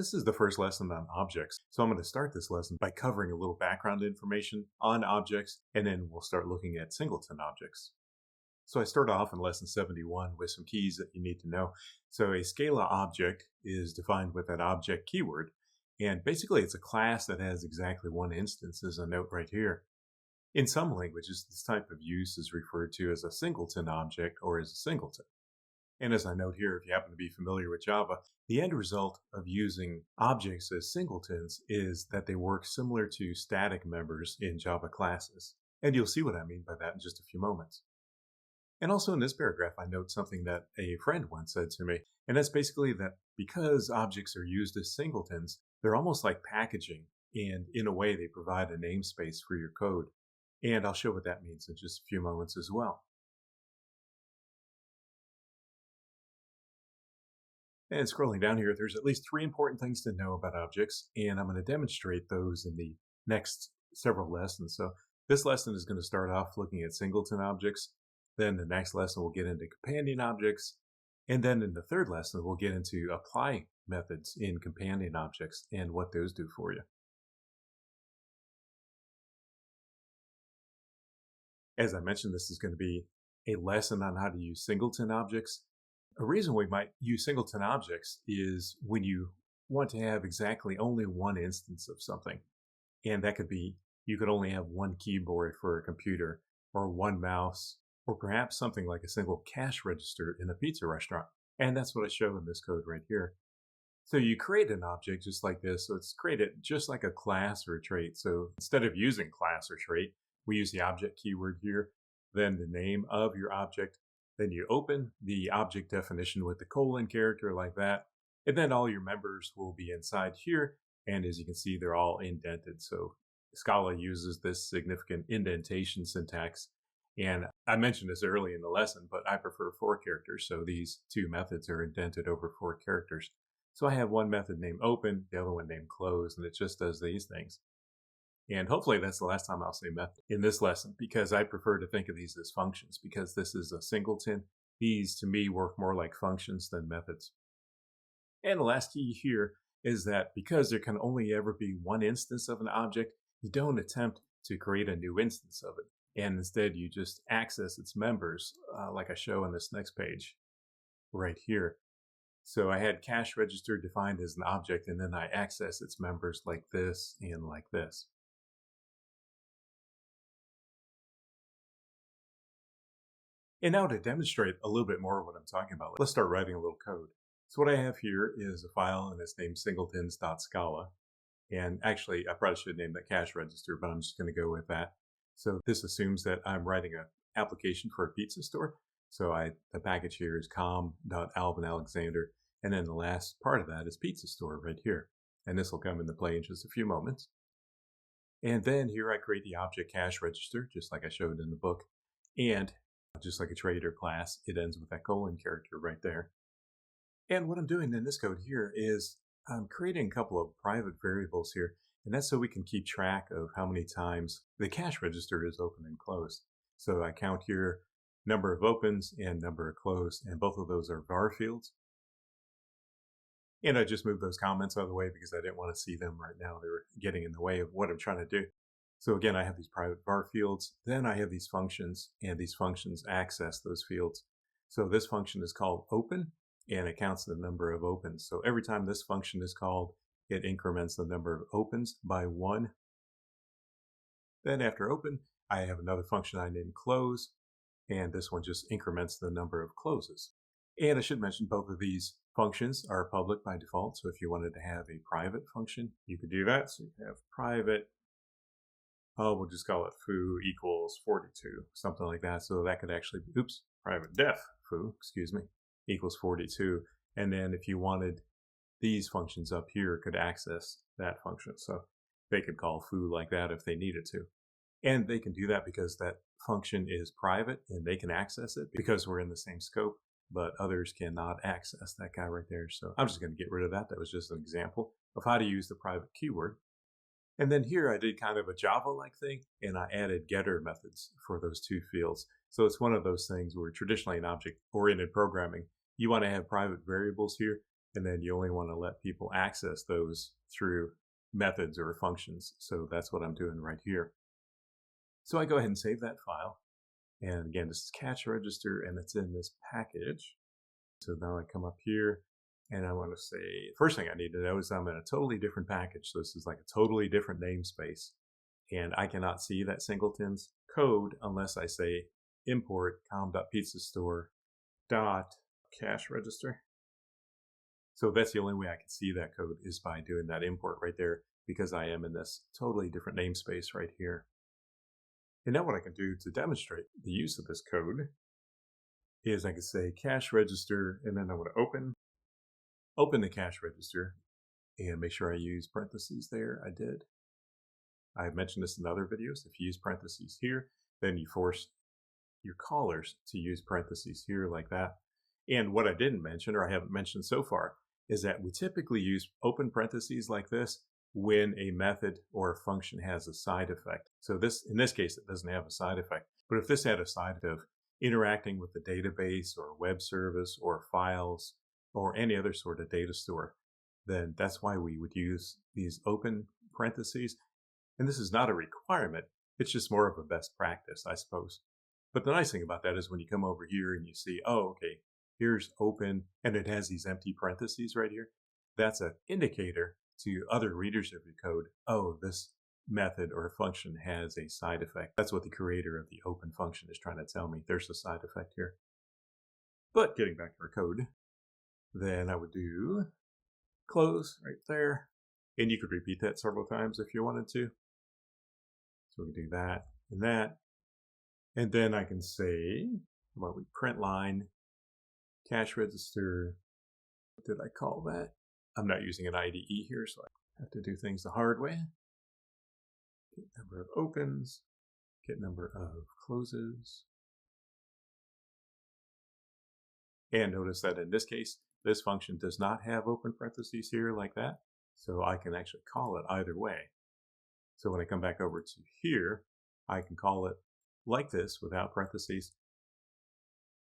This is the first lesson on objects. So I'm going to start this lesson by covering a little background information on objects, and then we'll start looking at singleton objects. So I start off in lesson 71 with some keys that you need to know. So a Scala object is defined with that object keyword. And basically it's a class that has exactly one instance, as a note right here. In some languages, this type of use is referred to as a singleton object or as a singleton. And as I note here, if you happen to be familiar with Java, the end result of using objects as singletons is that they work similar to static members in Java classes. And you'll see what I mean by that in just a few moments. And also in this paragraph, I note something that a friend once said to me, and that's basically that because objects are used as singletons, they're almost like packaging, and in a way they provide a namespace for your code. And I'll show what that means in just a few moments as well. And scrolling down here, there's at least 3 important things to know about objects, and I'm going to demonstrate those in the next several lessons. So this lesson is going to start off looking at singleton objects. Then the next lesson we'll get into companion objects. And then in the third lesson, we'll get into apply methods in companion objects and what those do for you. As I mentioned, this is going to be a lesson on how to use singleton objects. A reason we might use singleton objects is when you want to have exactly only one instance of something. And that could be, you could only have one keyboard for a computer, or one mouse, or perhaps something like a single cash register in a pizza restaurant. And that's what I show in this code right here. So you create an object just like this. So it's created just like a class or a trait. So instead of using class or trait, we use the object keyword here, then the name of your object. Then you open the object definition with the colon character like that. And then all your members will be inside here. And as you can see, they're all indented. So Scala uses this significant indentation syntax. And I mentioned this early in the lesson, but I prefer 4 characters. So these 2 methods are indented over 4 characters. So I have one method named open, the other one named close, and it just does these things. And hopefully that's the last time I'll say method in this lesson, because I prefer to think of these as functions, because this is a singleton. These to me work more like functions than methods. And the last key here is that because there can only ever be one instance of an object, you don't attempt to create a new instance of it. And instead you just access its members, like I show on this next page right here. So I had cash register defined as an object, and then I access its members like this and like this. And now to demonstrate a little bit more of what I'm talking about, let's start writing a little code. So what I have here is a file, and it's named singletons.scala. And actually, I probably should name that cash register, but I'm just going to go with that. So this assumes that I'm writing an application for a pizza store. So the package here is com.alvinalexander, and then the last part of that is pizza store right here. And this will come into play in just a few moments. And then here I create the object cash register, just like I showed in the book. And just like a trait or class, it ends with that colon character right there. And what I'm doing in this code here is I'm creating a couple of private variables here, and that's so we can keep track of how many times the cash register is open and closed. So I count here number of opens and number of closed, and both of those are var fields. And I just moved those comments out of the way because I didn't want to see them right now. They were getting in the way of what I'm trying to do. So again, I have these private var fields, then I have these functions, and these functions access those fields. So this function is called open, and it counts the number of opens. So every time this function is called, it increments the number of opens by 1. Then after open, I have another function I named close, and this one just increments the number of closes. And I should mention both of these functions are public by default. So if you wanted to have a private function, you could do that. So you have private, we'll just call it foo equals 42, something like that. So that could actually be, private def foo, equals 42. And then if you wanted these functions up here could access that function. So they could call foo like that if they needed to. And they can do that because that function is private and they can access it because we're in the same scope, but others cannot access that guy right there. So I'm just going to get rid of that. That was just an example of how to use the private keyword. And then here I did kind of a Java-like thing, and I added getter methods for those 2 fields. So it's one of those things where traditionally in object-oriented programming, you want to have private variables here, and then you only want to let people access those through methods or functions. So that's what I'm doing right here. So I go ahead and save that file. And again, this is cache register, and it's in this package. So now I come up here, and I want to say, first thing I need to know is I'm in a totally different package. So this is like a totally different namespace. And I cannot see that Singleton's code unless I say import com.pizzastore dot cache register. So that's the only way I can see that code is by doing that import right there, because I am in this totally different namespace right here. And now what I can do to demonstrate the use of this code is I can say cache register, and then I want to open the cache register and make sure I use parentheses there. I did. I've mentioned this in other videos. If you use parentheses here, then you force your callers to use parentheses here like that. And what I didn't mention, or I haven't mentioned so far, is that we typically use open parentheses like this when a method or a function has a side effect. So in this case, it doesn't have a side effect. But if this had a side of interacting with the database or web service or files or any other sort of data store, then that's why we would use these open parentheses. And this is not a requirement. It's just more of a best practice, I suppose. But the nice thing about that is when you come over here and you see, oh, okay, here's open, and it has these empty parentheses right here. That's an indicator to other readers of your code, oh, this method or function has a side effect. That's what the creator of the open function is trying to tell me. There's a side effect here. But getting back to our code, then I would do close right there. And you could repeat that several times if you wanted to. So we can do that and that. And then I can say, well, we print line, cache register. What did I call that? I'm not using an IDE here, so I have to do things the hard way. Get number of opens, get number of closes. And notice that in this case, this function does not have open parentheses here like that. So I can actually call it either way. So when I come back over to here, I can call it like this without parentheses.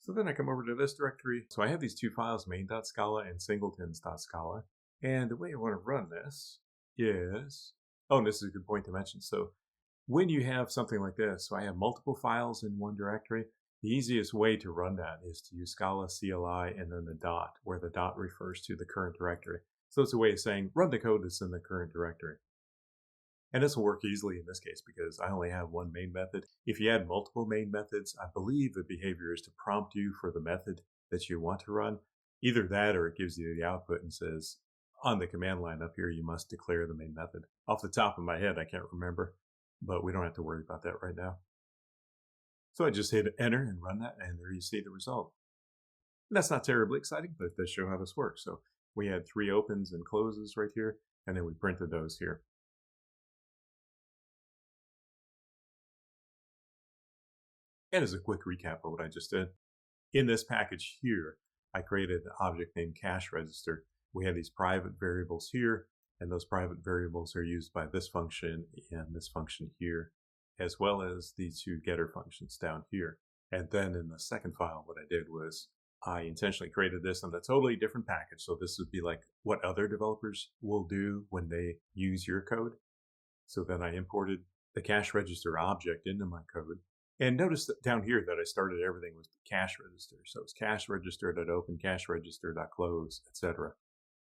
So then I come over to this directory. So I have these two files, main.scala and singletons.scala. And the way I want to run this is, oh, and this is a good point to mention. So when you have something like this, so I have multiple files in one directory, the easiest way to run that is to use Scala CLI and then the dot, where the dot refers to the current directory. So it's a way of saying, run the code that's in the current directory. And this will work easily in this case because I only have one main method. If you add multiple main methods, I believe the behavior is to prompt you for the method that you want to run. Either that or it gives you the output and says, on the command line up here, you must declare the main method. Off the top of my head, I can't remember, but we don't have to worry about that right now. So I just hit enter and run that, and there you see the result. And that's not terribly exciting, but it does show how this works. So we had 3 opens and closes right here, and then we printed those here. And as a quick recap of what I just did, in this package here, I created an object named cache register. We have these private variables here, and those private variables are used by this function and this function here, as well as these 2 getter functions down here. And then in the second file, what I did was I intentionally created this on a totally different package. So this would be like what other developers will do when they use your code. So then I imported the cache register object into my code. And notice that down here that I started everything with the cache register. So it's cache register.open, cache register.close, etc.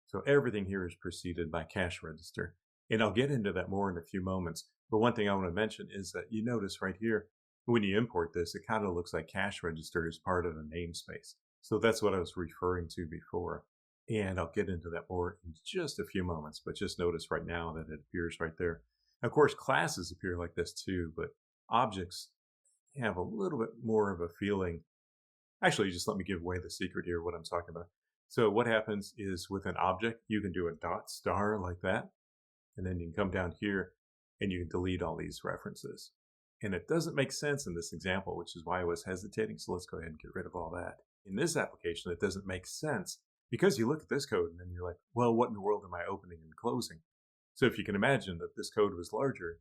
So everything here is preceded by cache register. And I'll get into that more in a few moments. But one thing I want to mention is that you notice right here, when you import this, it kind of looks like cache register is part of the namespace. So that's what I was referring to before. And I'll get into that more in just a few moments. But just notice right now that it appears right there. Of course, classes appear like this too, but objects have a little bit more of a feeling. Actually, just let me give away the secret here, what I'm talking about. So what happens is with an object, you can do a dot star like that. And then you can come down here and you can delete all these references. And it doesn't make sense in this example, which is why I was hesitating. So let's go ahead and get rid of all that. In this application, it doesn't make sense because you look at this code and then you're like, well, what in the world am I opening and closing? So if you can imagine that this code was larger,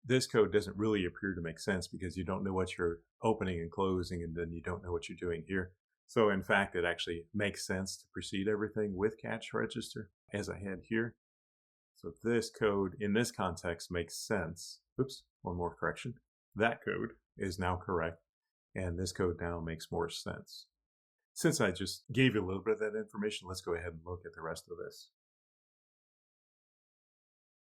this code doesn't really appear to make sense because you don't know what you're opening and closing, and then you don't know what you're doing here. So in fact, it actually makes sense to precede everything with catch register as I had here. So this code in this context makes sense. Oops, one more correction. That code is now correct, and this code now makes more sense. Since I just gave you a little bit of that information, let's go ahead and look at the rest of this.